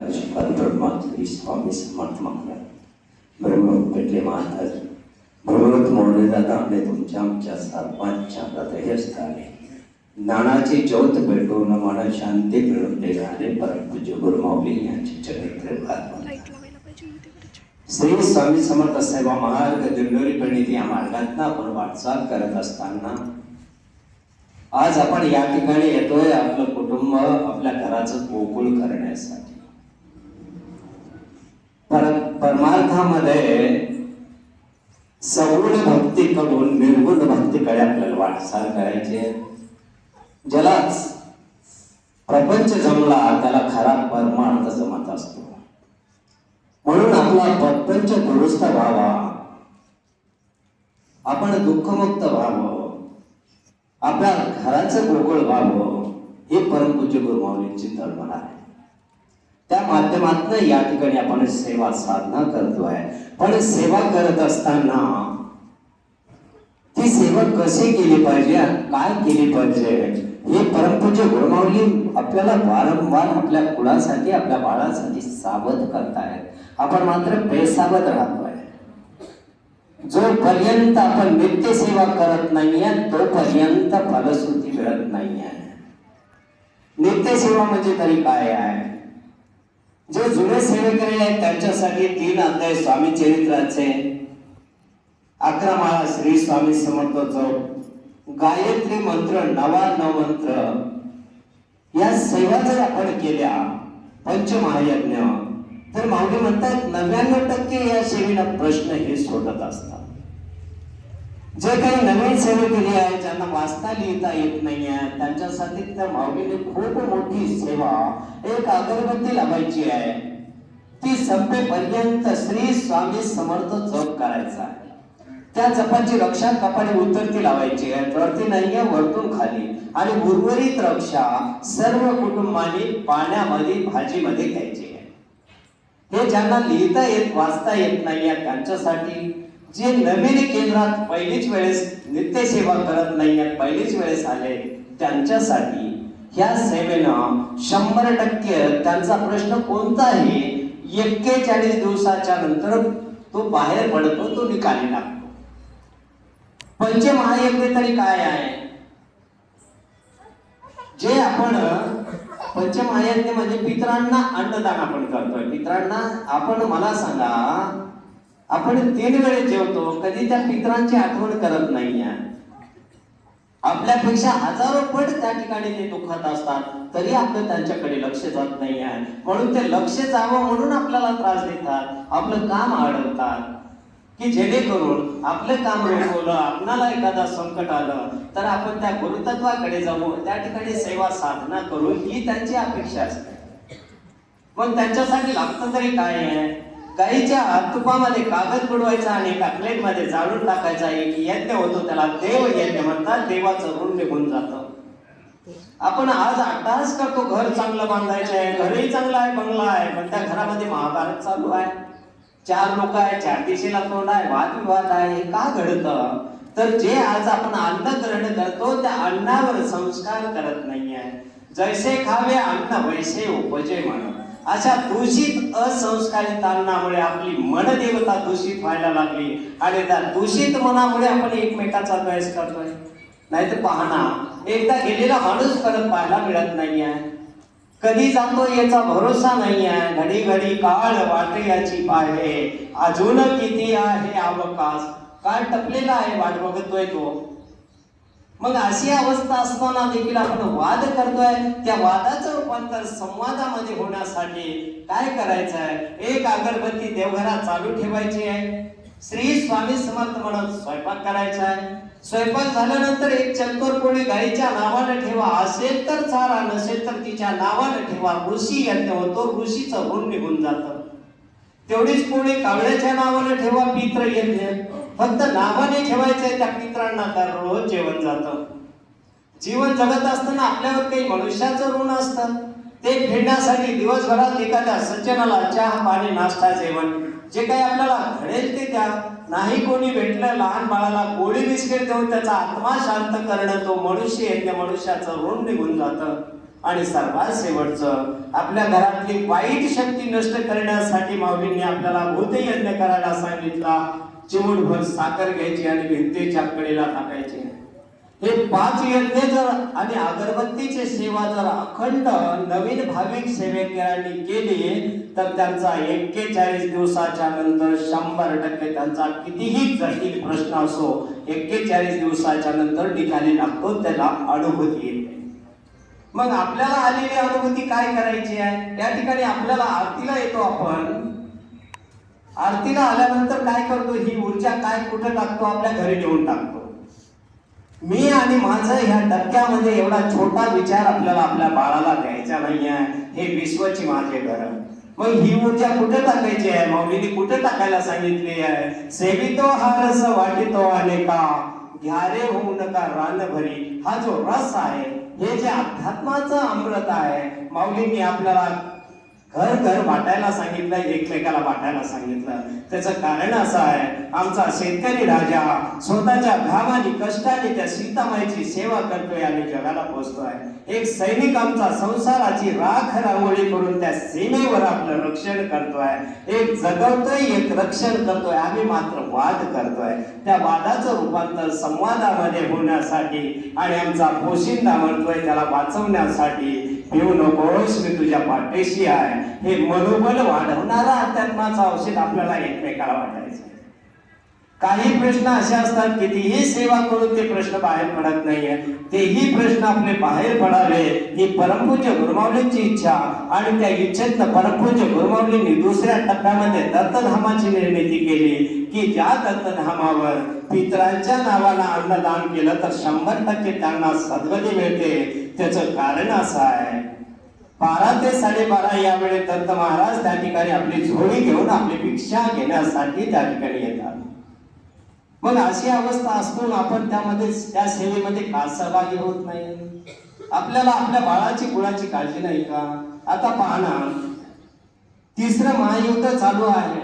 परब्रह्मा श्री स्वामी समर्थ महाराज ब्रह्मरूप पेटले महाराज ब्रह्मरूप मोडले जाताने तुमच्या आमच्या सर्वांच्या हृदयस्थानी ज्ञानाची ज्योत पेटवून मन शांती मिळवून देणारे परमपूज्य गुरुमाऊली यांचे चरित्र श्री स्वामी समर्थ सेवा महाराज दिंडोरी प्रणिती या मार्गातून आपण वाटचाल करत असताना आज आपण या ठिकाणी येतोय आपलं कुटुंब आपल्या घराचं गोकुळ करण्यासाठी. परमार्थामध्ये सगुण भक्तीकडून निर्गुण भक्तीकडे आपल्याला वाटचाल करायची आहे. ज्यालाच प्रपंच जमला त्याला खरा परमार्थ जमत असतो. म्हणून आपला प्रपंच दुरुस्त व्हावा, आपण दुःखमुक्त व्हावं, आपल्या घराचं गोकुळ व्हावं, हे परमपूज्य गुरुमाऊलींची तळमळ आहे. त्या माध्यमातून या ठिकाणी आपण सेवा साधना करतोय. पण सेवा करत असताना ती सेवा कशी केली पाहिजे, काय केली पाहिजे, हे परमपूज्य गुरुमाऊली आपल्याला वारंवार आपल्या कुळासाठी आपल्या बाळासाठी सावध करतायत. आपण मात्र बेसावध राहतोय. जोपर्यंत आपण नित्य सेवा करत नाहीये तोपर्यंत फलश्रुती मिळत नाहीये. नित्य सेवा म्हणजे तरी काय आहे? जे जुने सेवेकरी आहेत त्यांच्यासाठी 3 अध्याय स्वामी चरित्राचे, 11 माळा श्री स्वामी समर्थ जप, गायत्री मंत्र, 99 मंत्र, या सेवा जर आपण केल्या पंचमहायज्ञ तर माऊली म्हणतात 99% या सेवेला प्रश्न हे सोडत असतात. जे काही नवीन सेवेकरी आहे ज्यांना वाचता लिहिता येत नाहीये त्यांच्यासाठी त्या माऊलीने खूप मोठी सेवा, एक अगरबत्ती लावायची आहे, ती संपेपर्यंत श्री स्वामी समर्थ जप करायचा आहे. त्या जपाची रक्षा कपाळी उतरती लावायची आहे, वरती नाहीये वरतून खाली, आणि उर्वरित रक्षा सर्व कुटुंबाने पाण्यामध्ये भाजीमध्ये घ्यायची आहे. हे ज्यांना लिहिता येत वाचता येत नाहीये त्यांच्यासाठी, जे नवीन केंद्रात पहिलीच वेळेस नित्य सेवा करत नाहीये पहिलीच वेळेस आले त्यांच्यासाठी ह्या सेवेनं 100% त्यांचा प्रश्न कोणताही 41 दिवसाच्या नंतर तो बाहेर पडतो, तो निकाली लागतो. पंचमहायज्ञ तरी काय आहे? जे आपण पंचमहायज्ञ म्हणजे पितरांना अन्नदान आपण करतोय. पितरांना आपण, मला सांगा, आपण 3 वेळेस जेवतो, कधी त्या पितरांची आठवण करत नाहीये. आपल्यापेक्षा हजारो पट त्या ठिकाणी ते दुःखात असतात तरी आपलं त्यांच्याकडे लक्ष जात नाहीये. म्हणून ते लक्ष जावं म्हणून आपल्याला त्रास देतात, आपलं काम अडवतात, की जेणेकरून आपलं काम रोखवलं, आपणाला एखादा संकट आलं तर आपण त्या गुरुतत्वाकडे जाऊ, त्या ठिकाणी सेवा साधना करू, ही त्यांची अपेक्षा असते. मग त्यांच्यासाठी लागतं तरी काय आहे? गाईच्या तुपामध्ये कागद बुडवायचा आणि एका प्लेटमध्ये जाळून टाकायचा, एक यज्ञ होतो, त्याला देव यज्ञ म्हणतात. देवाचं ऋण निघून जातं. आपण आज अट्टाहास करतो, घर चांगलं बांधायचं आहे, घरही चांगलं आहे, बंगला आहे, पण त्या घरामध्ये महाभारत चालू आहे, 4 लोक आहे, 4 दिशेला तोंड आहे, वादविवाद आहे. हे का घडतं? तर जे आज आपण अन्न ग्रहण करतो त्या अन्नावर संस्कार करत नाहीये. जैसे खावे अन्न वैसे उपजे म्हण. अशा दूषित असंस्कारित अन्नामुळे आपली मनदेवता दूषित व्हायला लागली आणि त्या दूषित मनामुळे आपण एकमेकाचा द्वेष करतोय. नाहीतर पाहना, एकदा गेलेला माणूस परत पाहायला मिळत नाहीये, कधी जातो याचा भरोसा नाहीये. घडी घडी काळ वाटे याची पाहे, अजून किती आहे अवकाश. काळ टपलेला आहे, वाट बघतोय तो. मग अशी अवस्था असताना देखील आपण वाद करतोय. त्या वादाचं रूपांतर संवादामध्ये होण्यासाठी काय करायचं आहे? एक अगरबत्ती देवघरात चालू ठेवायची आहे, श्री स्वामी समर्थ म्हणत स्वयंपाक करायचा आहे. स्वयंपाक झाल्यानंतर एक चतकोर पोळी गाईच्या नावाने ठेवा, असेल तर चारा, नसेल तर तिच्या नावाने ठेवा. ऋषी यज्ञ होतो, ऋषीचं ऋण निघून जातं. तेवढीच पोळी कावळ्याच्या नावाने ठेवा, पित्र यज्ञ फक्त नावाने ठेवायचंय. त्या पित्रांना दररोज जेवण जातं. जीवन जगत असताना आपल्यावर काही मनुष्याचं ऋण असतं, ते फेडण्यासाठी दिवसभरात एखाद्या सज्जनाला चहा पाणी नाश्ता जेवण जे काही आपल्याला घडेल ते द्या. नाही कोणी भेटलं, लहान बाळाला गोळी बिस्किट देऊन त्याचा आत्मा शांत करणं, तो मनुष्य यज्ञ, मनुष्याचं ऋण निघून जातं. आणि सर्वात शेवटचं, आपल्या घरातली वाईट शक्ती नष्ट करण्यासाठी माऊलींनी आपल्याला भूतयज्ञ करायला सांगितला. चिमूटभर साखर घ्यायची आणि भिंतीच्या कडेला टाकायची. हे 5 यज्ञ जर आणि अगरबत्तीची सेवा जर अखंड नवीन भाविक सेवकांनी केली तर त्यांचा 41 दिवसाच्या नंतर 100% त्यांचा कितीही जटिल प्रश्न असो 41 दिवसाच्या नंतर निकाली लागतो, त्याला अनुभूती येते. मग आपल्याला आलेली अनुभूती काय करायची आहे? त्या ठिकाणी आपल्याला आरतीला येतो. आपण आरतीला आल्यानंतर काय करतो? ही ऊर्जा काय कुठे टाकतो? आपल्या घरी नेऊन टाकतो. मी आणि माझं ह्या डक्क्यामध्ये एवढा छोटा विचार आपल्याला आपल्या बाळाला द्यायचा नाही आहे. हे विश्वाची माझे घर. मग ही ऊर्जा कुठे टाकायची आहे? माऊलीने कुठे टाकायला सांगितली आहे? सेवितो हा रस वाटितो अनेका, घ्यारे होऊ नका रान भरी. हा जो रस आहे, हे जे अध्यात्माचं अमृत आहे, माऊलींनी आपल्याला घर घर वाटायला सांगितलं, एकमेकाला वाटायला सांगितलं. त्याचं कारण असं आहे, आमचा शेतकरी राजा स्वतःच्या घामाने कष्टाने त्या सीतामाईची सेवा करतोय आणि जगाला पोचतोय. एक सैनिक आमचा संसाराची राख रांगोळी करून त्या सीमेवर आपलं रक्षण करतोय. एक जगवतोय, एक रक्षण करतोय. आम्ही मात्र वाद करतोय. त्या वादाचं रूपांतर संवादामध्ये होण्यासाठी आणि आमचा पोशिंदा म्हणतोय त्याला वाचवण्यासाठी, भिवू नकोस मी तुझ्या पाठीशी आहे, हे मनोबल वाढवणारा अध्यात्माचा औषध आपल्याला एकमेकाला वाटायचं. काही प्रश्न असे असतात, कितीही सेवा करून ते प्रश्न बाहेर पडत नाहीये. तेही प्रश्न आपले बाहेर पडावे ही परमपूज्य गुरुमाऊलींची इच्छा. आणि त्या इच्छेतनं परमपूज्य गुरुमाऊलींनी दुसऱ्या टप्प्यामध्ये दत्तधामाची निर्मिती केली की ज्या दत्तधामावर पितरांच्या नावाला अन्नदान केलं तर 100% त्यांना सद्गती मिळते. त्याचं कारण असं आहे, 12 ते 12:30 या वेळेत दत्त महाराज त्या ठिकाणी आपली झोळी घेऊन आपली भिक्षा घेण्यासाठी त्या ठिकाणी येतात. मग अशी अवस्था असून आपण त्यामध्ये त्या सेवेमध्ये का सहभागी होत नाही? आपल्याला आपल्या बाळाची कुळाची काळजी नाही का? आता पहा ना, 3रं महायुद्ध चालू आहे.